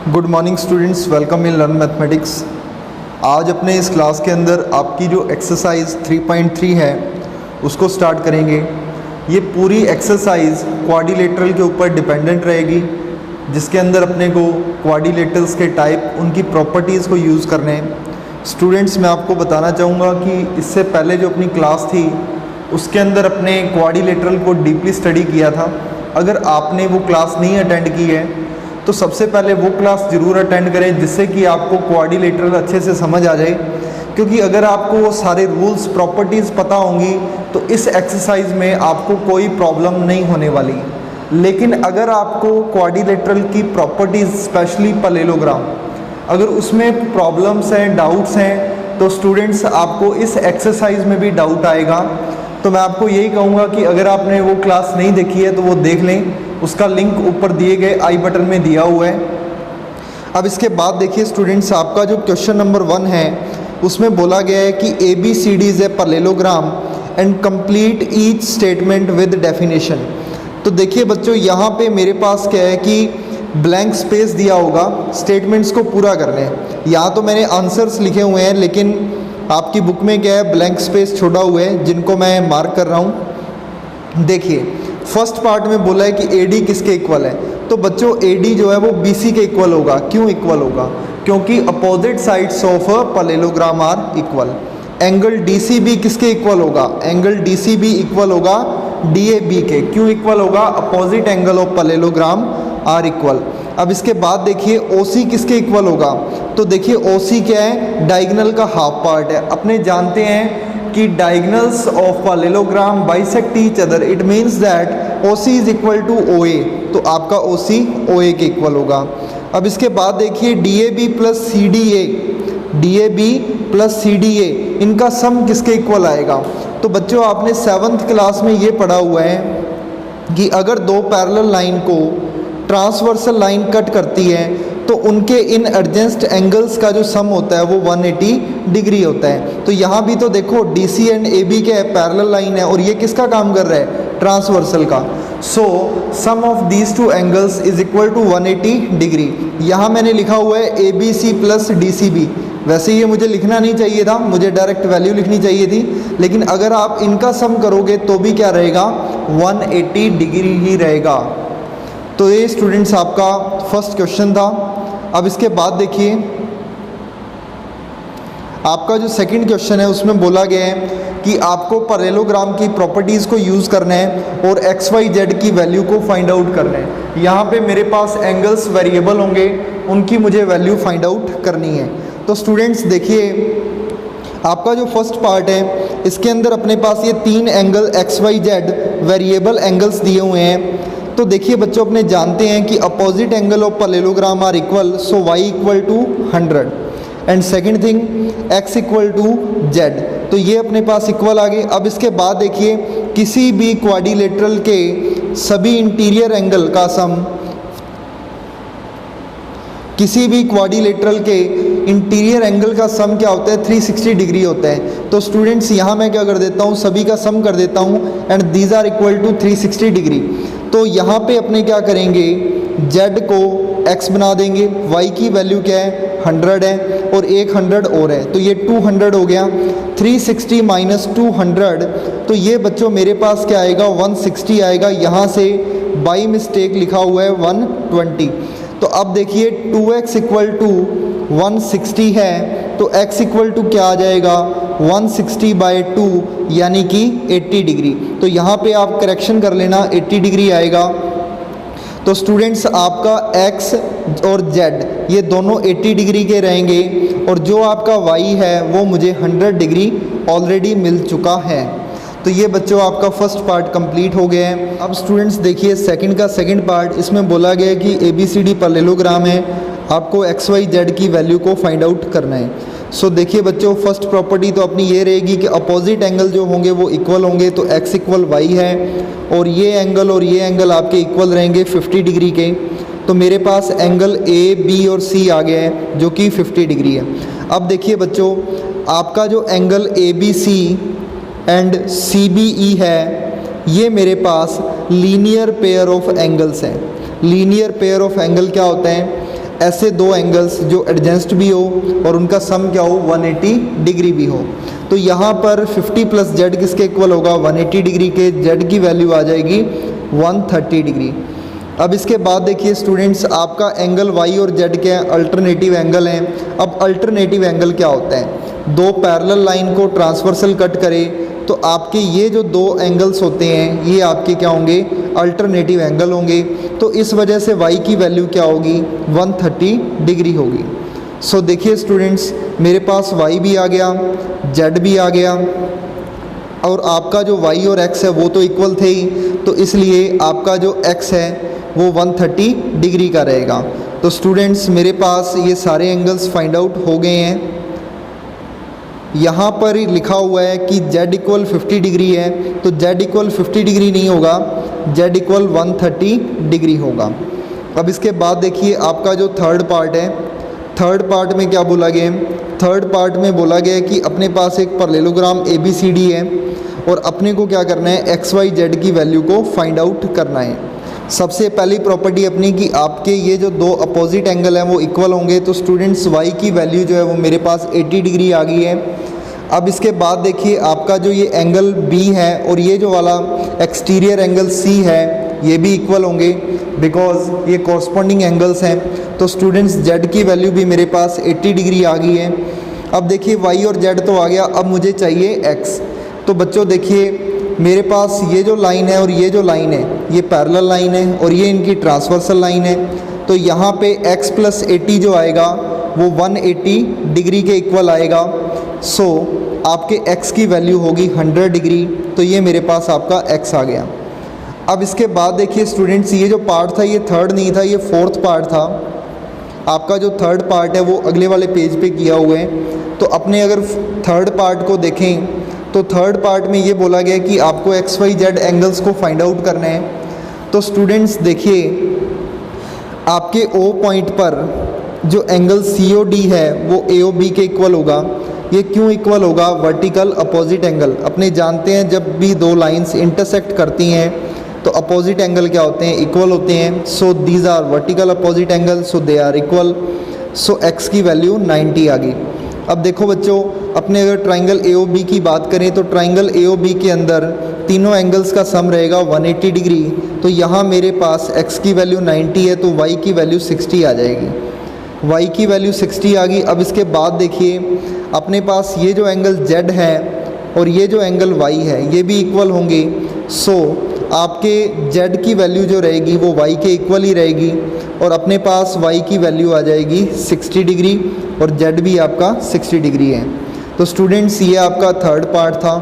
Good morning students, welcome in learn mathematics. आज अपने इस क्लास के अंदर आपकी जो एक्सरसाइज 3.3 है उसको स्टार्ट करेंगे। ये पूरी एक्सरसाइज क्वाड्रिलेटरल के ऊपर डिपेंडेंट रहेगी, जिसके अंदर अपने को क्वाड्रिलेटरल्स के टाइप, उनकी प्रॉपर्टीज़ को यूज़ करने हैं। स्टूडेंट्स, मैं आपको बताना चाहूँगा कि इससे पहले जो अपनी क्लास थी उसके अंदर अपने क्वाड्रिलेटरल को डीपली स्टडी किया था। अगर आपने वो क्लास नहीं अटेंड की है तो सबसे पहले वो क्लास ज़रूर अटेंड करें, जिससे कि आपको क्वाड्रिलेटरल अच्छे से समझ आ जाए। क्योंकि अगर आपको वो सारे रूल्स, प्रॉपर्टीज़ पता होंगी तो इस एक्सरसाइज में आपको कोई प्रॉब्लम नहीं होने वाली। लेकिन अगर आपको क्वाड्रिलेटरल की प्रॉपर्टीज़, स्पेशली पैरेललोग्राम, अगर उसमें प्रॉब्लम्स हैं, डाउट्स हैं, तो स्टूडेंट्स आपको इस एक्सरसाइज में भी डाउट आएगा। तो मैं आपको यही कहूँगा कि अगर आपने वो क्लास नहीं देखी है तो वो देख लें, उसका लिंक ऊपर दिए गए आई बटन में दिया हुआ है। अब इसके बाद देखिए स्टूडेंट्स, आपका जो क्वेश्चन नंबर 1 है उसमें बोला गया है कि ABCD is a parallelogram and complete each statement with definition. तो देखिए बच्चों, यहाँ पे मेरे पास क्या है कि ब्लैंक स्पेस दिया होगा स्टेटमेंट्स को पूरा करने। यहाँ तो मैंने आंसर्स लिखे हुए हैं, लेकिन आपकी बुक में क्या है, ब्लैंक स्पेस छोड़ा हुआ है, जिनको मैं मार्क कर रहा हूँ। देखिए फर्स्ट पार्ट में बोला है कि AD किसके इक्वल है। तो बच्चों AD जो है वो BC के इक्वल होगा। क्यों इक्वल होगा? क्योंकि opposite sides of a parallelogram are equal. Angle DCB किसके इक्वल होगा? एंगल DCB इक्वल होगा DAB के। क्यों इक्वल होगा? Opposite angle of parallelogram are equal. अब इसके बाद देखिए OC किसके इक्वल होगा? तो देखिए OC क्या है? डायगोनल का हाफ पार्ट है। अपने जानते हैं कि diagonals of parallelogram bisect each other, it means that OC is equal to OA। तो आपका OC OA के इक्वल होगा। अब इसके बाद देखिए DAB plus CDA, DAB plus CDA, इनका सम किसके इक्वल आएगा? तो बच्चों आपने 7th क्लास में ये पढ़ा हुआ है कि अगर दो पैरेलल लाइन को ट्रांसवर्सल लाइन कट करती है तो उनके इन एडजेंस्ट एंगल्स का जो सम होता है वो 180 डिग्री होता है। तो यहाँ भी तो देखो DC एंड AB के पैरेलल लाइन है और ये किसका काम कर रहा है? ट्रांसवर्सल का। So sum of these two angles is equal to 180 degree. यहाँ मैंने लिखा हुआ है ABC प्लस DCB। वैसे ये मुझे लिखना नहीं चाहिए था, मुझे डायरेक्ट वैल्यू लिखनी चाहिए थी, लेकिन अगर आप इनका सम करोगे तो भी क्या रहेगा? 180 डिग्री ही रहेगा। तो ये स्टूडेंट्स आपका फर्स्ट क्वेश्चन था। अब इसके बाद देखिए आपका जो सेकंड क्वेश्चन है उसमें बोला गया है कि आपको पैरेललोग्राम की प्रॉपर्टीज़ को यूज़ करना है और XYZ की वैल्यू को फाइंड आउट करना है। यहाँ पे मेरे पास एंगल्स वेरिएबल होंगे, उनकी मुझे वैल्यू फाइंड आउट करनी है। तो स्टूडेंट्स देखिए आपका जो फर्स्ट पार्ट है इसके अंदर अपने पास ये 3 एंगल XYZ वेरिएबल एंगल्स दिए हुए हैं। तो देखिए बच्चों, अपने जानते हैं कि opposite angle of parallelogram are equal, so y equal to 100 and second thing x equal to z। तो ये अपने पास इक्वल आ गए। अब इसके बाद देखिए किसी भी क्वाड्रिलेटरल के सभी इंटीरियर एंगल का सम, किसी भी क्वाड्रिलेटरल के इंटीरियर एंगल का सम क्या होता है? 360 डिग्री होता है। तो स्टूडेंट्स यहाँ मैं क्या कर देता हूँ, सभी का सम कर देता हूँ and these are equal to 360 degree. तो यहाँ पे अपने क्या करेंगे, z को x बना देंगे, y की वैल्यू क्या है? 100 है और एक 100 और है, तो ये 200 हो गया। 360 माइनस 200, तो ये बच्चों मेरे पास क्या आएगा? 160 आएगा। यहाँ से बाई मिस्टेक लिखा हुआ है 120। तो अब देखिए 2x इक्वल टू 160 है, तो x इक्वल टू क्या आ जाएगा? 160 बाई 2 यानी कि 80 डिग्री। तो यहाँ पे आप करेक्शन कर लेना, 80 डिग्री आएगा। तो स्टूडेंट्स आपका x और z ये दोनों 80 डिग्री के रहेंगे और जो आपका y है वो मुझे 100 डिग्री ऑलरेडी मिल चुका है। तो ये बच्चों आपका फर्स्ट पार्ट कंप्लीट हो गया है। अब स्टूडेंट्स देखिए सेकंड का सेकंड पार्ट, इसमें बोला गया है कि ABCD पैरेललोग्राम है, आपको XYZ की वैल्यू को फाइंड आउट करना है। सो देखिए बच्चों, फर्स्ट प्रॉपर्टी तो अपनी ये रहेगी कि अपोजिट एंगल जो होंगे वो इक्वल होंगे। तो x इक्वल y है और ये एंगल आपके इक्वल रहेंगे 50 डिग्री के। तो मेरे पास एंगल A, B और C आ गए हैं जो कि 50 डिग्री है। अब देखिए बच्चों, आपका जो एंगल ABC एंड CBE है ये मेरे पास लीनियर पेयर ऑफ एंगल्स हैं। लीनियर पेयर ऑफ एंगल क्या होता है? ऐसे दो एंगल्स जो एडजेस्ट भी हो और उनका सम क्या हो 180 डिग्री भी हो। तो यहाँ पर 50 प्लस जेड किसके इक्वल होगा 180 डिग्री के, जेड की वैल्यू आ जाएगी 130 डिग्री। अब इसके बाद देखिए स्टूडेंट्स, आपका एंगल वाई और जेड क्या है, अल्टरनेटिव एंगल हैं। अब अल्टरनेटिव एंगल क्या होता है, दो पैरेलल लाइन को ट्रांसवर्सल कट करे तो आपके ये जो दो एंगल्स होते हैं ये आपके क्या होंगे, अल्टरनेटिव एंगल होंगे। तो इस वजह से y की वैल्यू क्या होगी 130 डिग्री होगी। सो देखिए स्टूडेंट्स, मेरे पास y भी आ गया, z भी आ गया और आपका जो y और x है वो तो इक्वल थे ही, तो इसलिए आपका जो x है वो 130 डिग्री का रहेगा। तो स्टूडेंट्स मेरे पास ये सारे एंगल्स फाइंड आउट हो गए हैं। यहाँ पर लिखा हुआ है कि z इक्वल 50 डिग्री है, तो z इक्वल 50 डिग्री नहीं होगा, z इक्वल 130 डिग्री होगा। अब इसके बाद देखिए आपका जो थर्ड पार्ट है, थर्ड पार्ट में क्या बोला गया है, थर्ड पार्ट में बोला गया है कि अपने पास एक पैरेललोग्राम ABCD है और अपने को क्या करना है, XYZ की वैल्यू को फाइंड आउट करना है। सबसे पहली प्रॉपर्टी अपनी कि आपके ये जो दो अपोजिट एंगल हैं वो इक्वल होंगे। तो स्टूडेंट्स y की वैल्यू जो है वो मेरे पास 80 डिग्री आ गई है। अब इसके बाद देखिए आपका जो ये एंगल B है और ये जो वाला एक्सटीरियर एंगल C है ये भी इक्वल होंगे बिकॉज ये कॉरस्पॉन्डिंग एंगल्स हैं। तो स्टूडेंट्स z की वैल्यू भी मेरे पास 80 डिग्री आ गई है। अब देखिए y और z तो आ गया, अब मुझे चाहिए x। तो बच्चों देखिए मेरे पास ये जो लाइन है और ये जो लाइन है ये पैरेलल लाइन है और ये इनकी ट्रांसवर्सल लाइन है। तो यहाँ पे x प्लस 80 जो आएगा वो 180 डिग्री के इक्वल आएगा। सो आपके x की वैल्यू होगी 100 डिग्री। तो ये मेरे पास आपका x आ गया। अब इसके बाद देखिए स्टूडेंट्स, ये जो पार्ट था ये थर्ड नहीं था, ये फोर्थ पार्ट था। आपका जो थर्ड पार्ट है वो अगले वाले पेज पे किया हुआ है। तो अपने अगर थर्ड पार्ट को देखें तो थर्ड पार्ट में ये बोला गया कि आपको XYZ एंगल्स को फाइंड आउट करना है। तो स्टूडेंट्स देखिए आपके O पॉइंट पर जो एंगल COD है वो AOB के इक्वल होगा। ये क्यों इक्वल होगा, वर्टिकल अपोजिट एंगल। अपने जानते हैं जब भी दो लाइंस इंटरसेक्ट करती हैं तो अपोजिट एंगल क्या होते हैं, इक्वल होते हैं। So these are vertical opposite angle, so they are equal. So x की वैल्यू 90 आ गई। अब देखो बच्चों, अपने अगर ट्राइंगल AOB की बात करें तो ट्राइंगल AOB के अंदर तीनों एंगल्स का सम रहेगा 180 डिग्री। तो यहाँ मेरे पास x की वैल्यू 90 है तो y की वैल्यू 60 आ जाएगी। y की वैल्यू 60 आ गई। अब इसके बाद देखिए अपने पास ये जो एंगल z है और ये जो एंगल y है ये भी इक्वल होंगे। सो आपके z की वैल्यू जो रहेगी वो y के इक्वल ही रहेगी और अपने पास y की वैल्यू आ जाएगी 60 डिग्री और z भी आपका 60 डिग्री है। तो स्टूडेंट्स ये आपका थर्ड पार्ट था।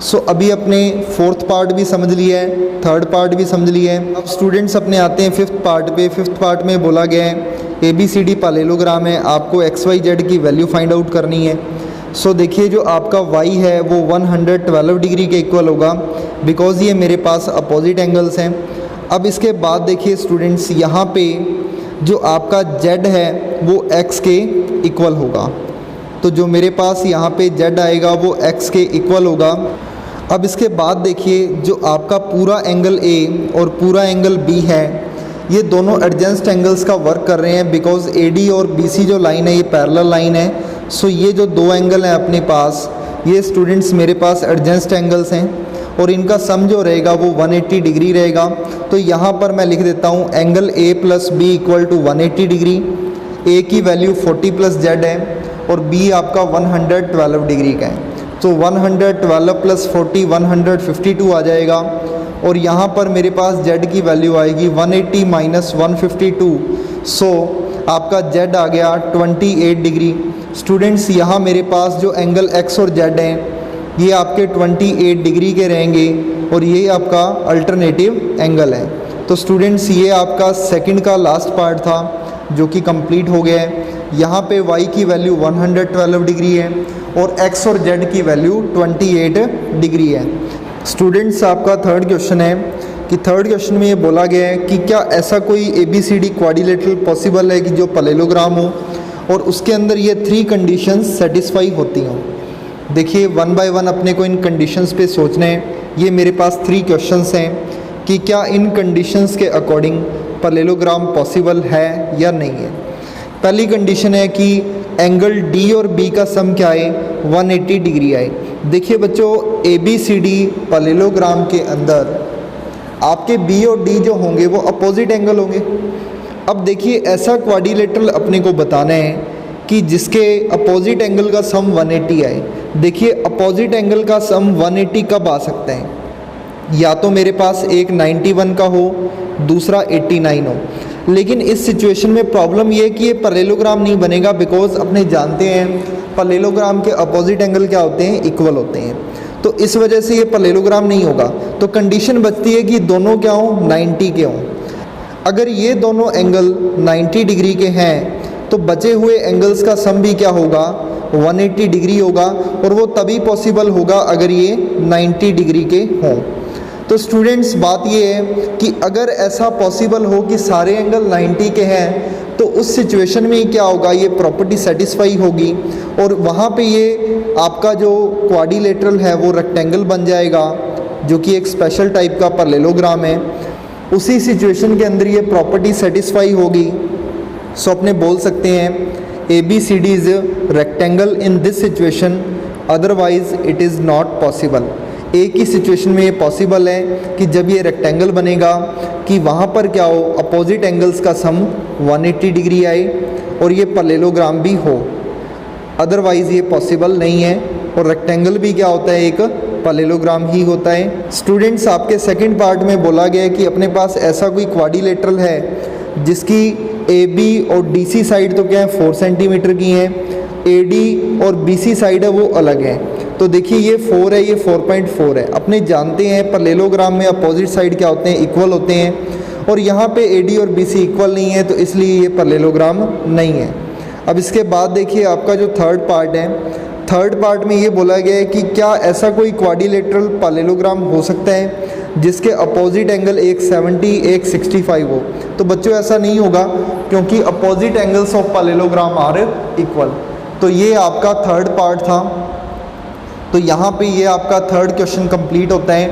सो अभी अपने फोर्थ पार्ट भी समझ लिया है, थर्ड पार्ट भी समझ लिया है। अब स्टूडेंट्स अपने आते हैं फिफ्थ पार्ट पे। फिफ्थ पार्ट में बोला गया है ABCD पैरेललोग्राम है, आपको XYZ की वैल्यू फाइंड आउट करनी है। सो देखिए जो आपका y है वो 112 डिग्री के इक्वल होगा बिकॉज़ ये मेरे पास अपोजिट एंगल्स हैं। अब इसके बाद देखिए स्टूडेंट्स यहाँ पे जो आपका z है वो x के इक्वल होगा। तो जो मेरे पास यहाँ पे z आएगा वो x के इक्वल होगा। अब इसके बाद देखिए जो आपका पूरा एंगल A और पूरा एंगल B है ये दोनों एडजेंस्ट एंगल्स का वर्क कर रहे हैं बिकॉज AD और BC जो लाइन है ये पैरेलल लाइन है। सो ये जो दो एंगल हैं अपने पास ये स्टूडेंट्स मेरे पास एडजेंस्ट एंगल्स हैं और इनका सम जो रहेगा वो 180 डिग्री रहेगा। तो यहाँ पर मैं लिख देता हूँ angle A plus B equal to 180 degree. A की वैल्यू 40 प्लस Z है और B आपका 112 डिग्री का है। तो 112 प्लस 40 152 आ जाएगा और यहाँ पर मेरे पास Z की वैल्यू आएगी 180 माइनस 152। सो आपका Z आ गया 28 डिग्री। स्टूडेंट्स यहाँ मेरे पास जो एंगल X और Z हैं ये आपके 28 डिग्री के रहेंगे और ये आपका अल्टरनेटिव एंगल है। तो स्टूडेंट्स ये आपका सेकंड का लास्ट पार्ट था जो कि कंप्लीट हो गया है। यहाँ पे y की वैल्यू 112 डिग्री है और x और z की वैल्यू 28 डिग्री है। स्टूडेंट्स आपका थर्ड क्वेश्चन है कि थर्ड क्वेश्चन में ये बोला गया है कि क्या ऐसा कोई ABCD क्वाड्रिलेटरल पॉसिबल है कि जो पैरेललोग्राम हो और उसके अंदर ये 3 कंडीशंस सेटिस्फाई होती हों। देखिए वन बाय वन अपने को इन कंडीशंस पे सोचना है। ये मेरे पास 3 क्वेश्चंस हैं कि क्या इन कंडीशंस के अकॉर्डिंग पैरेललोग्राम पॉसिबल है या नहीं है। पहली कंडीशन है कि एंगल डी और बी का सम क्या है, 180 डिग्री आए। देखिए बच्चों, ABCD पैरेललोग्राम के अंदर आपके बी और डी जो होंगे वो अपोजिट एंगल होंगे। अब देखिए, ऐसा क्वाड्रिलेटरल अपने को बताना है कि जिसके अपोजिट एंगल का सम 180 आए। देखिए, अपोजिट एंगल का सम 180 कब आ सकता है, या तो मेरे पास एक 91 का हो, दूसरा 89 हो। लेकिन इस सिचुएशन में प्रॉब्लम ये है कि ये पैरेललोग्राम नहीं बनेगा, बिकॉज अपने जानते हैं पैरेललोग्राम के अपोजिट एंगल क्या होते हैं, इक्वल होते हैं। तो इस वजह से ये पैरेललोग्राम नहीं होगा। तो कंडीशन बचती है कि दोनों क्या हों, 90 के हों। अगर ये दोनों एंगल 90 डिग्री के हैं तो बचे हुए एंगल्स का सम भी क्या होगा, 180 डिग्री होगा, और वो तभी पॉसिबल होगा अगर ये 90 डिग्री के हों। तो स्टूडेंट्स, बात ये है कि अगर ऐसा पॉसिबल हो कि सारे एंगल 90 के हैं तो उस सिचुएशन में क्या होगा, ये प्रॉपर्टी सेटिस्फाई होगी और वहाँ पे ये आपका जो क्वाड्रिलेटरल है वो रेक्टेंगल बन जाएगा, जो कि एक स्पेशल टाइप का पैरेललोग्राम है। उसी सिचुएशन के अंदर ये प्रॉपर्टी सेटिस्फाई होगी। सो अपने बोल सकते हैं ABCD is rectangle in this situation, otherwise it is not possible. एक ही सिचुएशन में ये पॉसिबल है कि जब ये रेक्टेंगल बनेगा कि वहाँ पर क्या हो, अपोजिट एंगल्स का सम 180 डिग्री आए और ये पैरेललोग्राम भी हो, अदरवाइज़ ये पॉसिबल नहीं है। और रेक्टेंगल भी क्या होता है, एक पैरेललोग्राम ही होता है। स्टूडेंट्स, आपके सेकंड पार्ट में बोला गया है कि अपने पास ऐसा कोई क्वाड्रिलेटरल है जिसकी AB और DC साइड तो क्या है 4 सेंटीमीटर की हैं, AD और BC साइड है वो अलग है। तो देखिए, ये 4 है, ये 4.4 है। अपने जानते हैं पैरेललोग्राम में अपोजिट साइड क्या होते हैं, इक्वल होते हैं, और यहाँ पे AD और BC इक्वल नहीं है, तो इसलिए ये पैरेललोग्राम नहीं है। अब इसके बाद देखिए आपका जो थर्ड पार्ट है, थर्ड पार्ट में ये बोला गया है कि क्या ऐसा कोई क्वाड्रिलेटरल पैरेललोग्राम हो सकता है जिसके अपोजिट एंगल एक 70 एक 65 हो। तो बच्चों, ऐसा नहीं होगा क्योंकि opposite angles of parallelogram are equal. तो ये आपका थर्ड पार्ट था। तो यहाँ पे ये आपका थर्ड क्वेश्चन कंप्लीट होता है।